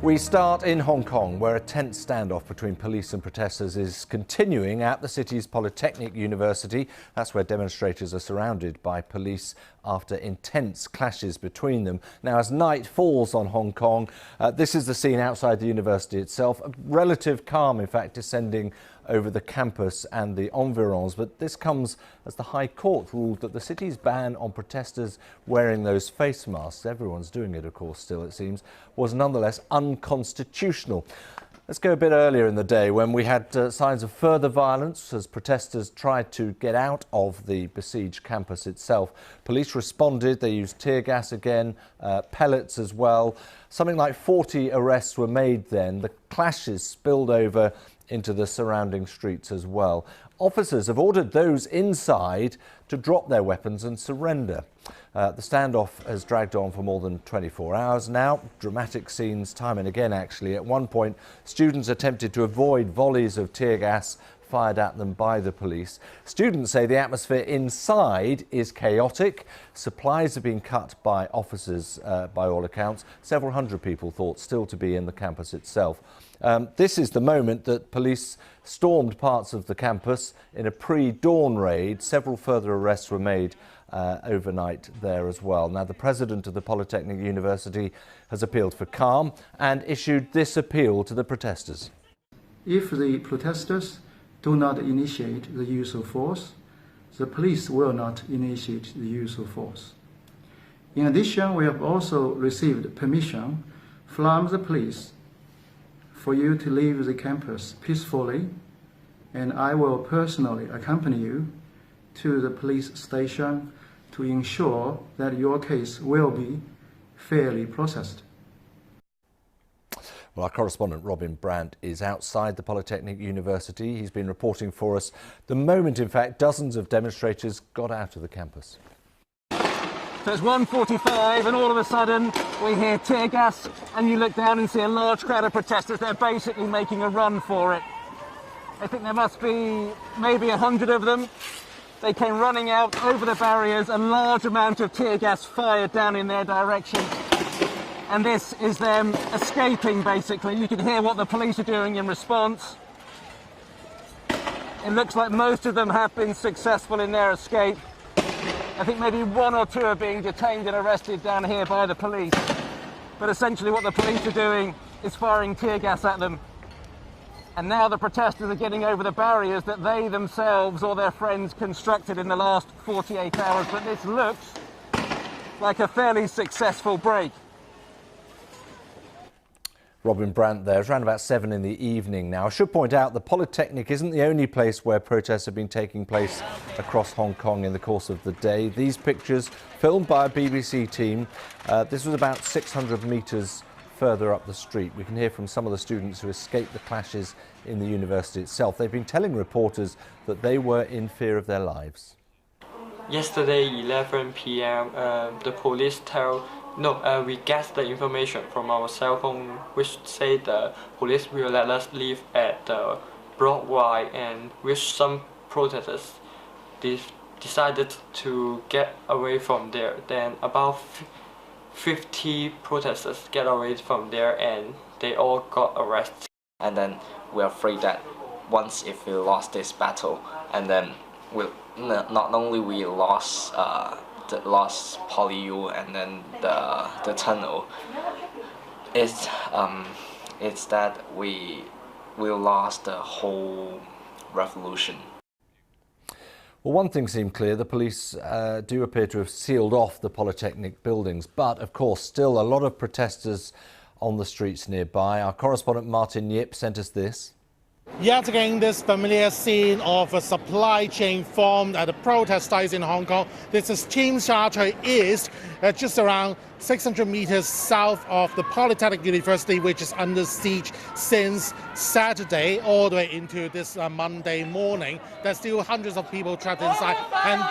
We start in Hong Kong, where a tense standoff between police and protesters is continuing at the city's Polytechnic University. That's where demonstrators are surrounded by police after intense clashes between them. Now, as night falls on Hong Kong, this is the scene outside the university itself. A relative calm, in fact, descending over the campus and the environs, but this comes as the High Court ruled that the city's ban on protesters wearing those face masks, everyone's doing it of course still it seems, was nonetheless unconstitutional. Let's go a bit earlier in the day when we had signs of further violence as protesters tried to get out of the besieged campus itself. Police responded, they used tear gas again, pellets as well. Something like 40 arrests were made then. The clashes spilled over into the surrounding streets as well. Officers have ordered those inside to drop their weapons and surrender. The standoff has dragged on for more than 24 hours now. Dramatic scenes time and again, actually. At one point, students attempted to avoid volleys of tear gas fired at them by the police. Students say the atmosphere inside is chaotic. Supplies have been cut by officers, by all accounts. Several hundred people thought still to be in the campus itself. This is the moment that police stormed parts of the campus in a pre-dawn raid. Several further arrests were made overnight there as well. Now, the president of the Polytechnic University has appealed for calm and issued this appeal to the protesters. If the protesters do not initiate the use of force, the police will not initiate the use of force. In addition, we have also received permission from the police for you to leave the campus peacefully, and I will personally accompany you to the police station to ensure that your case will be fairly processed. Well, our correspondent Robin Brandt is outside the Polytechnic University. He's been reporting for us the moment, in fact, dozens of demonstrators got out of the campus. So it's 1:45 and all of a sudden we hear tear gas and you look down and see a large crowd of protesters. They're basically making a run for it. I think there must be maybe 100 of them. They came running out over the barriers, a large amount of tear gas fired down in their direction. And this is them escaping, basically. You can hear what the police are doing in response. It looks like most of them have been successful in their escape. I think maybe one or two are being detained and arrested down here by the police. But essentially what the police are doing is firing tear gas at them. And now the protesters are getting over the barriers that they themselves or their friends constructed in the last 48 hours. But this looks like a fairly successful break. Robin Brandt there. It's around about 7 in the evening now. I should point out the Polytechnic isn't the only place where protests have been taking place across Hong Kong in the course of the day. These pictures, filmed by a BBC team, this was about 600 metres further up the street. We can hear from some of the students who escaped the clashes in the university itself. They've been telling reporters that they were in fear of their lives. Yesterday, 11 p.m., the police we get the information from our cell phone, which say the police will let us leave at the Broadway, and which some protesters decided to get away from there. Then about 50 protesters get away from there, and they all got arrested. And then we're afraid that once if we lost this battle, and then not only we lost PolyU and then the tunnel, it's that we will lost the whole revolution. Well, one thing seemed clear, the police do appear to have sealed off the Polytechnic buildings, but of course still a lot of protesters on the streets nearby. Our correspondent Martin Yip sent us this. Yet again, this familiar scene of a supply chain formed at the protest sites in Hong Kong. This is Tsim Sha Tsui East, just around 600 meters south of the Polytechnic University, which is under siege since Saturday all the way into this Monday morning. There's still hundreds of people trapped inside, and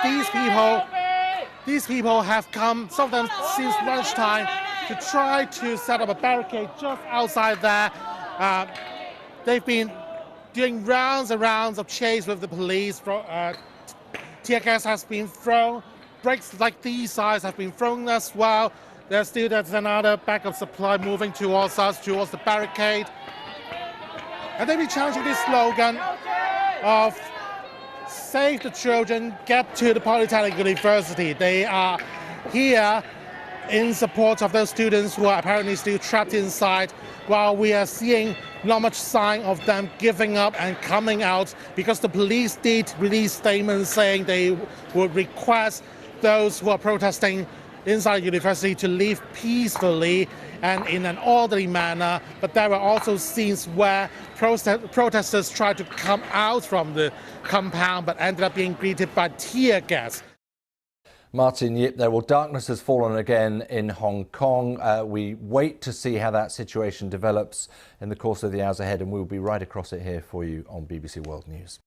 these people have come, some of them since lunchtime, to try to set up a barricade just outside there. They've been doing rounds and rounds of chase with the police. Tear gas has been thrown, bricks like these size have been thrown as well. There's another bag of supply moving towards us, towards the barricade. And they'll be challenging this slogan of "Save the children, get to the Polytechnic University." They are here in support of those students who are apparently still trapped inside, while we are seeing not much sign of them giving up and coming out, because the police did release statements saying they would request those who are protesting inside the university to leave peacefully and in an orderly manner. But there were also scenes where protesters tried to come out from the compound but ended up being greeted by tear gas. Martin Yip there. Well, darkness has fallen again in Hong Kong. We wait to see how that situation develops in the course of the hours ahead, and we'll be right across it here for you on BBC World News.